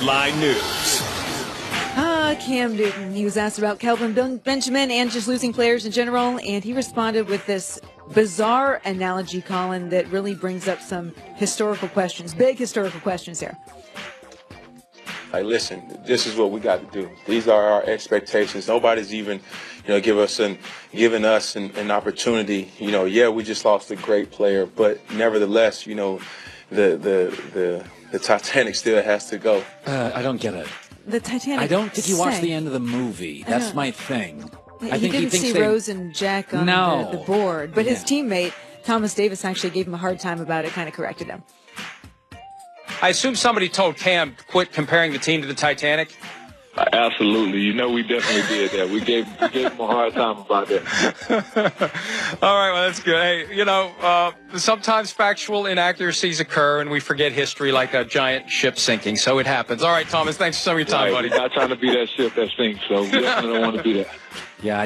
Line News. Cam Newton, he was asked about Kelvin Benjamin and just losing players in general, and he responded with this bizarre analogy, Colin, that really brings up some historical questions, big historical questions here. Like, listen, this is what we got to do. These are our expectations. Nobody's even, giving us an opportunity. Yeah, we just lost a great player, but nevertheless, the Titanic still has to go. I don't get it. The Titanic. I don't think you watched the end of the movie. That's my thing. I think he didn't see Rose and Jack on the board, but his teammate Thomas Davis actually gave him a hard time about it, kind of corrected him. I assume somebody told Cam to quit comparing the team to the Titanic. Absolutely. We definitely did that. We gave him a hard time about that. All right, well, that's good. Hey, sometimes factual inaccuracies occur, and we forget history like a giant ship sinking, so it happens. All right, Thomas, thanks for some of your time, buddy. We're not trying to be that ship that sinks, so we definitely don't want to be that. Yeah,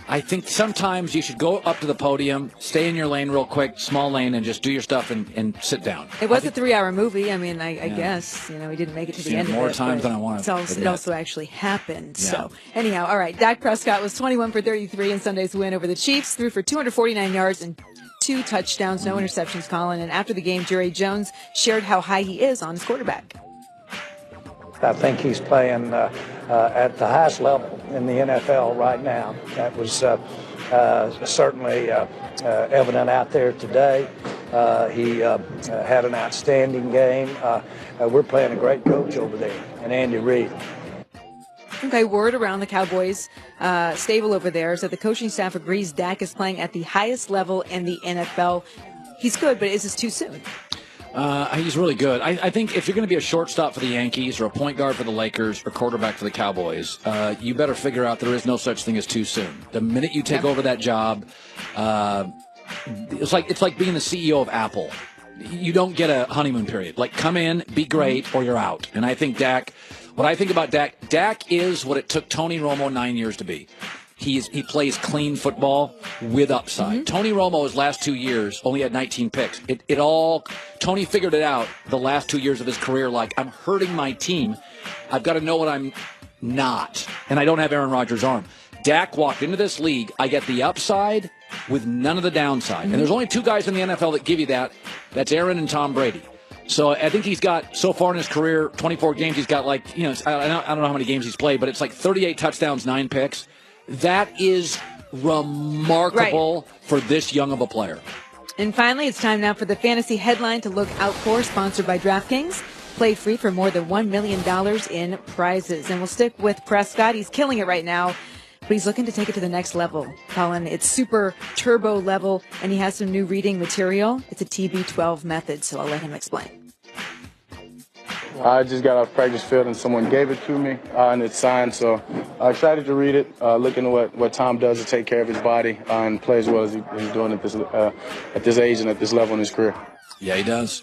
I think sometimes you should go up to the podium, stay in your lane real quick, small lane, and just do your stuff and sit down. It was a 3-hour movie. I mean, I guess, we didn't make it to the end of it. More times than I wanted. It also actually happened. Yeah. So, anyhow, all right. Dak Prescott was 21 for 33 in Sunday's win over the Chiefs, threw for 249 yards and 2 touchdowns, no interceptions, Colin. And after the game, Jerry Jones shared how high he is on his quarterback. I think he's playing at the highest level in the NFL right now. That was certainly evident out there today. He had an outstanding game. We're playing a great coach over there, and Andy Reid. Okay, word around the Cowboys stable over there is that the coaching staff agrees Dak is playing at the highest level in the NFL. He's good, but is this too soon? He's really good. I think if you're going to be a shortstop for the Yankees or a point guard for the Lakers or quarterback for the Cowboys, you better figure out there is no such thing as too soon. The minute you take over that job, it's like being the CEO of Apple. You don't get a honeymoon period. Like, come in, be great, or you're out. And I think what I think about Dak is what it took Tony Romo 9 years to be. He plays clean football with upside. Mm-hmm. Tony Romo, his last 2 years, only had 19 picks. Tony figured it out the last 2 years of his career, like, I'm hurting my team. I've got to know what I'm not. And I don't have Aaron Rodgers' arm. Dak walked into this league. I get the upside with none of the downside. Mm-hmm. And there's only 2 guys in the NFL that give you that. That's Aaron and Tom Brady. So I think he's got, so far in his career, 24 games, he's got I don't know how many games he's played, but it's like 38 touchdowns, 9 picks. That is remarkable for this young of a player. And finally, it's time now for the fantasy headline to look out for, sponsored by DraftKings. Play free for more than $1 million in prizes. And we'll stick with Prescott. He's killing it right now, but he's looking to take it to the next level. Colin, it's super turbo level, and he has some new reading material. It's a TB12 method, so I'll let him explain. I just got off practice field and someone gave it to me and it's signed, so excited to read it, looking at what Tom does to take care of his body and play as well as he's doing at this age and at this level in his career. Yeah, he does.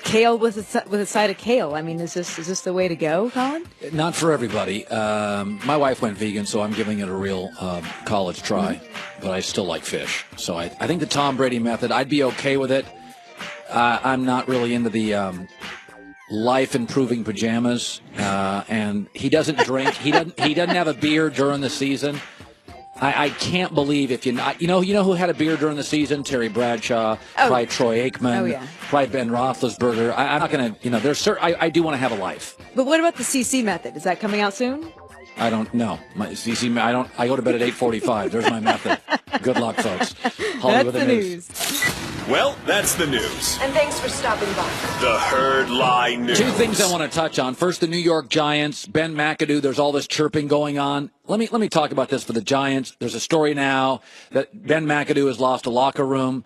Kale with a side of kale. I mean, is this the way to go, Colin? Not for everybody. My wife went vegan, so I'm giving it a real college try, but I still like fish. So I think the Tom Brady method, I'd be okay with it. I'm not really into the life-improving pajamas, and he doesn't drink. He doesn't have a beer during the season. I can't believe if you know who had a beer during the season? Terry Bradshaw, probably Troy Aikman, probably Ben Roethlisberger. I'm not going to, there's certain, I do want to have a life. But what about the CC method? Is that coming out soon? I don't know. I go to bed at 8:45. There's my method. Good luck, folks. That's the news. Well, that's the news. And thanks for stopping by. The Herd Lie News. 2 things I want to touch on. First, the New York Giants. Ben McAdoo, there's all this chirping going on. Let me talk about this for the Giants. There's a story now that Ben McAdoo has lost a locker room.